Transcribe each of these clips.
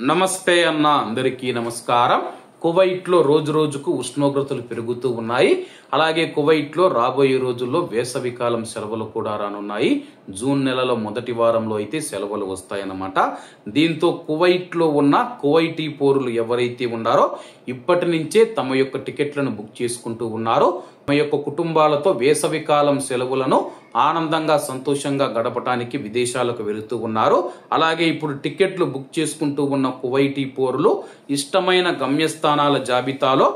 నమస్తే అన్న అందరికీ నమస్కారం. కువైట్ లో రోజు రోజుకు ఉష్ణోగ్రతలు పెరుగుతూ ఉన్నాయి. అలాగే కువైట్ లో రాబోయే రోజుల్లో వేసవి కాలం సెలవులు కూడా రానున్నాయి. జూన్ నెలలో మొదటి వారంలో అయితే సెలవులు వస్తాయన్నమాట. దీంతో కువైట్ లో ఉన్న కువైటీ పౌరులు ఎవరైతే ఉన్నారో ఇప్పటి నుంచే తమ యొక్క టికెట్లను బుక్ చేసుకుంటూ ఉన్నారు. తమ యొక్క కుటుంబాలతో వేసవి కాలం సెలవులను ఆనందంగా సంతోషంగా గడపడానికి విదేశాలకు వెళుతూ ఉన్నారు. అలాగే ఇప్పుడు టికెట్లు బుక్ చేసుకుంటూ ఉన్న కువైటీ పౌరులు ఇష్టమైన గమ్యస్థానాల జాబితాలో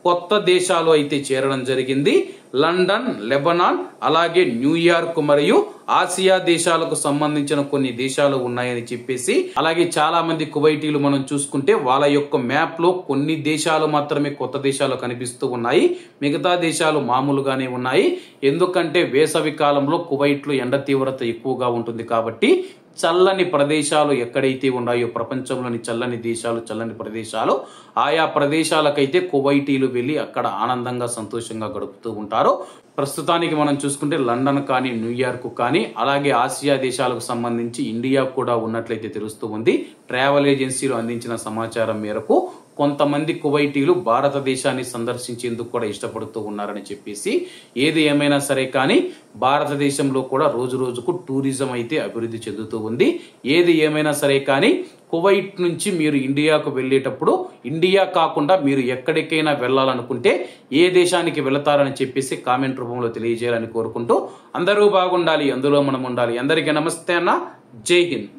కొత్త దేశాలు అయితే చేరడం జరిగింది. లండన్, లెబనాన్, అలాగే న్యూయార్క్ మరియు ఆసియా దేశాలకు సంబంధించిన కొన్ని దేశాలు ఉన్నాయని చెప్పేసి, అలాగే చాలా మంది కువైటీలు మనం చూసుకుంటే వాళ్ళ యొక్క మ్యాప్ లో కొన్ని దేశాలు మాత్రమే కొత్త దేశాలు కనిపిస్తూ ఉన్నాయి. మిగతా దేశాలు మామూలుగానే ఉన్నాయి. ఎందుకంటే వేసవి కాలంలో కువైట్ లో ఎండ తీవ్రత ఎక్కువగా ఉంటుంది కాబట్టి చల్లని ప్రదేశాలు ఎక్కడైతే ఉన్నాయో ప్రపంచంలోని చల్లని ప్రదేశాలు ఆయా ప్రదేశాలకైతే కువైటీలు వెళ్ళి అక్కడ ఆనందంగా సంతోషంగా గడుపుతూ ఉంటారు. ప్రస్తుతానికి మనం చూసుకుంటే లండన్ కానీ, న్యూయార్క్ కానీ, అలాగే ఆసియా దేశాలకు సంబంధించి ఇండియా కూడా ఉన్నట్లయితే తెలుస్తూ ఉంది. ట్రావెల్ ఏజెన్సీలు అందించిన సమాచారం మేరకు కొంతమంది కువైటీలు భారతదేశాన్ని సందర్శించేందుకు కూడా ఇష్టపడుతూ ఉన్నారని చెప్పేసి, ఏది ఏమైనా సరే కానీ భారతదేశంలో కూడా రోజు రోజుకు టూరిజం అయితే అభివృద్ధి చెందుతూ ఉంది. ఏది ఏమైనా సరే కానీ కువైట్ నుంచి మీరు ఇండియాకు వెళ్ళేటప్పుడు ఇండియా కాకుండా మీరు ఎక్కడికైనా వెళ్ళాలనుకుంటే ఏ దేశానికి వెళతారని చెప్పేసి కామెంట్ రూపంలో తెలియజేయాలని కోరుకుంటూ, అందరూ బాగుండాలి, అందులో మనం ఉండాలి. అందరికీ నమస్తే అన్న, జై హింద్.